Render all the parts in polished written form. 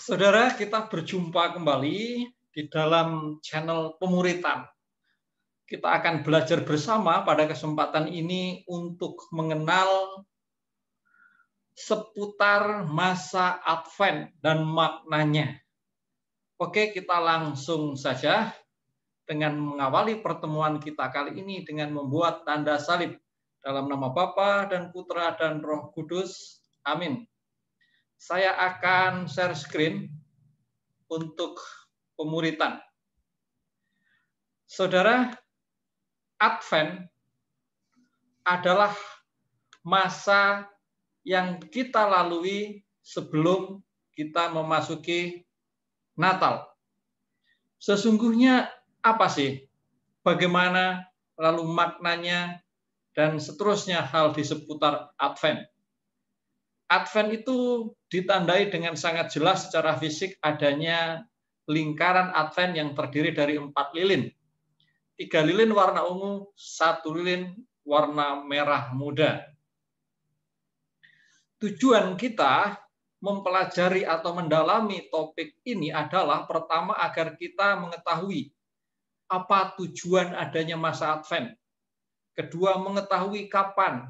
Saudara, kita berjumpa kembali di dalam channel Pemuritan. Kita akan belajar bersama pada kesempatan ini untuk mengenal seputar masa Advent dan maknanya. Oke, kita langsung saja dengan mengawali pertemuan kita kali ini dengan membuat tanda salib dalam nama Bapa dan Putra dan Roh Kudus. Amin. Saya akan share screen untuk pemuritan. Saudara, Advent adalah masa yang kita lalui sebelum kita memasuki Natal. Sesungguhnya apa sih? Bagaimana lalu maknanya dan seterusnya hal di seputar Advent? Advent itu ditandai dengan sangat jelas secara fisik adanya lingkaran Advent yang terdiri dari 4 lilin. 3 lilin warna ungu, 1 lilin warna merah muda. Tujuan kita mempelajari atau mendalami topik ini adalah pertama agar kita mengetahui apa tujuan adanya masa Advent. Kedua, mengetahui kapan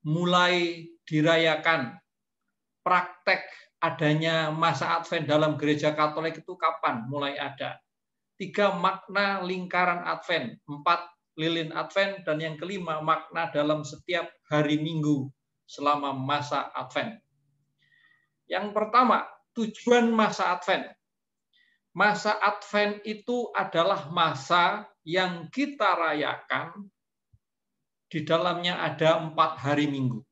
mulai dirayakan. Praktek adanya masa Advent dalam gereja Katolik itu kapan mulai ada. 3, makna lingkaran Advent. 4, lilin Advent. Dan yang kelima, makna dalam setiap hari Minggu selama masa Advent. Yang pertama, tujuan masa Advent. Masa Advent itu adalah masa yang kita rayakan, di dalamnya ada 4 hari Minggu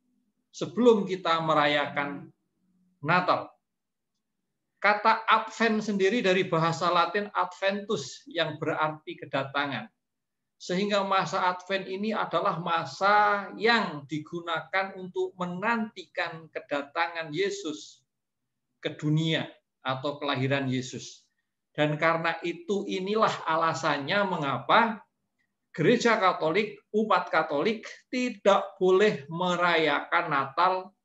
sebelum kita merayakan Natal. Kata Advent sendiri dari bahasa Latin Adventus yang berarti kedatangan. Sehingga masa Advent ini adalah masa yang digunakan untuk menantikan kedatangan Yesus ke dunia atau kelahiran Yesus. Dan karena itu inilah alasannya mengapa Gereja Katolik, umat Katolik tidak boleh merayakan Natal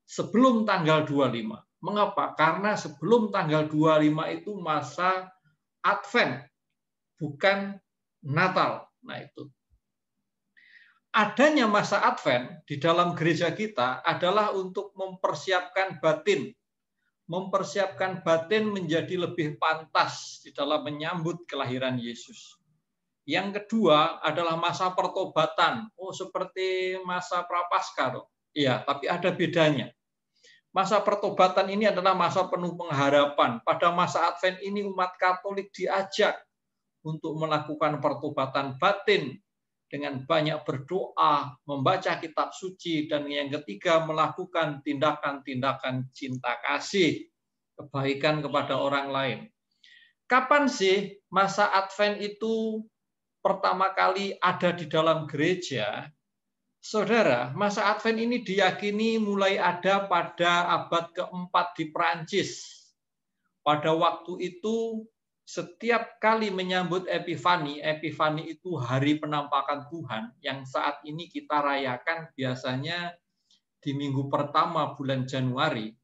sebelum tanggal 25. Mengapa? Karena sebelum tanggal 25 itu masa Advent, bukan Natal. Nah itu. Adanya masa Advent di dalam gereja kita adalah untuk mempersiapkan batin menjadi lebih pantas di dalam menyambut kelahiran Yesus. Yang kedua adalah masa pertobatan. Oh, seperti masa Prapaskah, dong. Iya, tapi ada bedanya. Masa pertobatan ini adalah masa penuh pengharapan. Pada masa Advent ini umat Katolik diajak untuk melakukan pertobatan batin dengan banyak berdoa, membaca kitab suci, dan yang ketiga melakukan tindakan-tindakan cinta kasih, kebaikan kepada orang lain. Kapan sih masa Advent itu pertama kali ada di dalam gereja? Saudara, masa Advent ini diyakini mulai ada pada abad keempat di Prancis. Pada waktu itu, setiap kali menyambut Epifani itu hari penampakan Tuhan, yang saat ini kita rayakan biasanya di minggu pertama bulan Januari.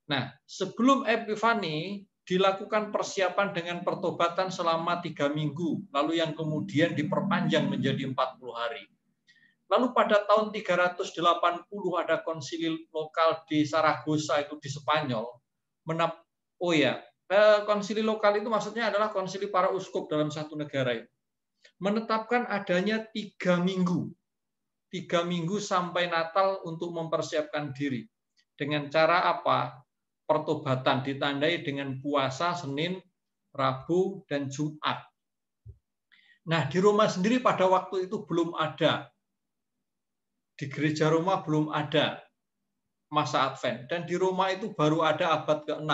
Nah, sebelum Epifani, dilakukan persiapan dengan pertobatan selama 3 minggu, lalu yang kemudian diperpanjang menjadi 40 hari. Lalu pada tahun 380 ada konsili lokal di Saragossa itu di Spanyol. Konsili lokal itu maksudnya adalah konsili para uskup dalam satu negara. Menetapkan adanya 3 minggu. 3 minggu sampai Natal untuk mempersiapkan diri. Dengan cara apa? Pertobatan ditandai dengan puasa Senin, Rabu, dan Jumat. Nah, di Roma sendiri pada waktu itu belum ada. Di gereja Roma belum ada masa Advent. Dan di Roma itu baru ada abad ke-6.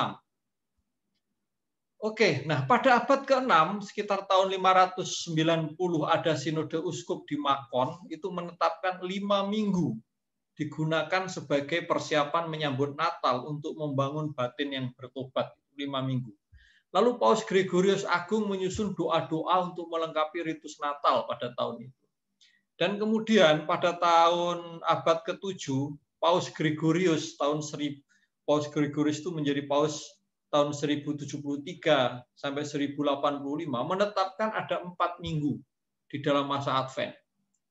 Oke, nah pada abad ke-6, sekitar tahun 590 ada sinode uskup di Makon, itu menetapkan 5 minggu digunakan sebagai persiapan menyambut Natal untuk membangun batin yang bertobat, 5 minggu. Lalu Paus Gregorius Agung menyusun doa-doa untuk melengkapi ritus Natal pada tahun itu. Dan kemudian pada tahun abad ke-7, Paus Gregorius itu menjadi Paus tahun 1073 sampai 1085 menetapkan ada 4 minggu di dalam masa Advent.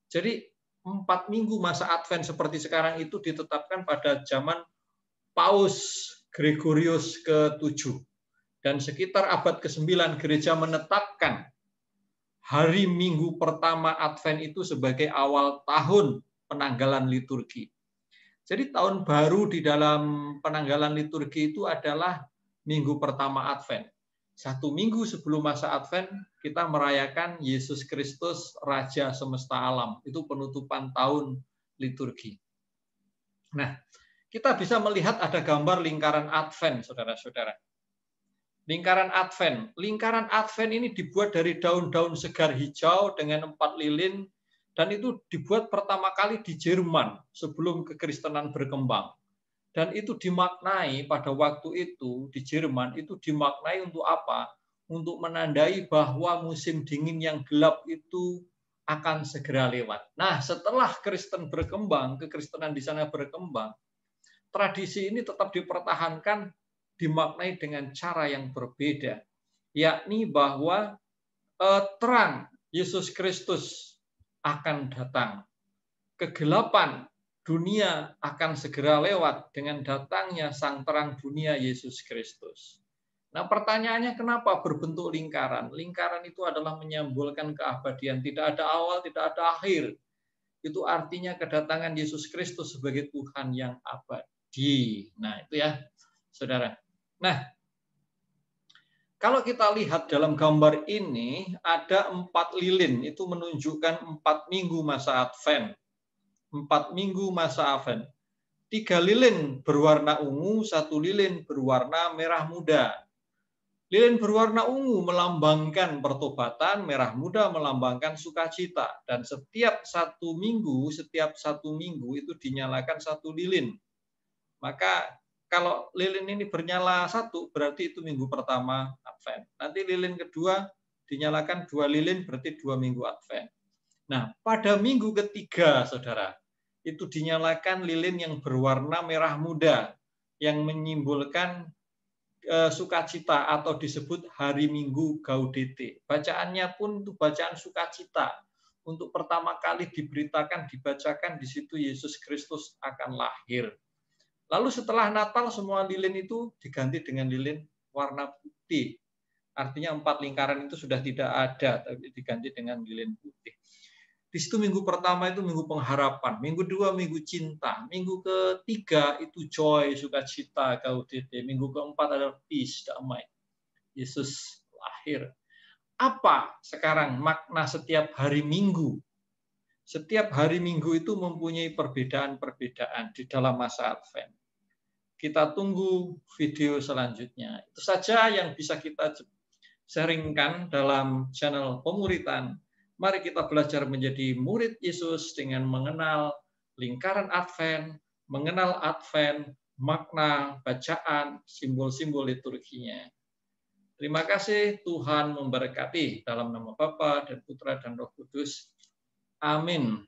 Jadi 4 minggu masa Advent seperti sekarang itu ditetapkan pada zaman Paus Gregorius ke-7. Dan sekitar abad ke-9 gereja menetapkan hari Minggu pertama Advent itu sebagai awal tahun penanggalan liturgi. Jadi tahun baru di dalam penanggalan liturgi itu adalah Minggu pertama Advent. 1 minggu sebelum masa Advent, kita merayakan Yesus Kristus, Raja semesta alam. Itu penutupan tahun liturgi. Nah, kita bisa melihat ada gambar lingkaran Advent, saudara-saudara. Lingkaran Advent. Lingkaran Advent ini dibuat dari daun-daun segar hijau dengan 4 lilin, dan itu dibuat pertama kali di Jerman sebelum kekristenan berkembang. Dan itu dimaknai pada waktu itu di Jerman, itu dimaknai untuk apa? Untuk menandai bahwa musim dingin yang gelap itu akan segera lewat. Nah, setelah Kristen berkembang, kekristenan di sana berkembang, tradisi ini tetap dipertahankan, dimaknai dengan cara yang berbeda, yakni bahwa terang Yesus Kristus akan datang. Kegelapan dunia akan segera lewat dengan datangnya sang terang dunia Yesus Kristus. Nah, pertanyaannya kenapa berbentuk lingkaran? Lingkaran itu adalah menyimbolkan keabadian. Tidak ada awal, tidak ada akhir. Itu artinya kedatangan Yesus Kristus sebagai Tuhan yang abadi. Nah, itu ya, saudara. Nah, kalau kita lihat dalam gambar ini, ada 4 lilin. Itu menunjukkan 4 minggu masa Advent. 4 minggu masa Advent. 3 lilin berwarna ungu, 1 lilin berwarna merah muda. Lilin berwarna ungu melambangkan pertobatan, merah muda melambangkan sukacita. Dan setiap 1 minggu itu dinyalakan 1 lilin. Maka kalau lilin ini bernyala 1, berarti itu minggu pertama Advent. Nanti lilin kedua dinyalakan 2 lilin, berarti 2 minggu Advent. Nah, pada minggu ketiga, saudara, itu dinyalakan lilin yang berwarna merah muda, yang menyimbolkan sukacita atau disebut hari Minggu Gaudete. Bacaannya pun itu bacaan sukacita. Untuk pertama kali dibacakan di situ Yesus Kristus akan lahir. Lalu setelah Natal semua lilin itu diganti dengan lilin warna putih. Artinya 4 lingkaran itu sudah tidak ada, tapi diganti dengan lilin putih. Di situ minggu pertama itu minggu pengharapan, minggu kedua minggu cinta, minggu ketiga itu joy, sukacita, gaudete, minggu keempat adalah peace, damai. Yesus lahir. Apa sekarang makna setiap hari Minggu? Setiap hari Minggu itu mempunyai perbedaan-perbedaan di dalam masa Advent. Kita tunggu video selanjutnya. Itu saja yang bisa kita sharingkan dalam channel Pemuritan. Mari kita belajar menjadi murid Yesus dengan mengenal lingkaran Advent, mengenal Advent, makna, bacaan, simbol-simbol liturginya. Terima kasih, Tuhan memberkati dalam nama Bapa dan Putra dan Roh Kudus. Amin.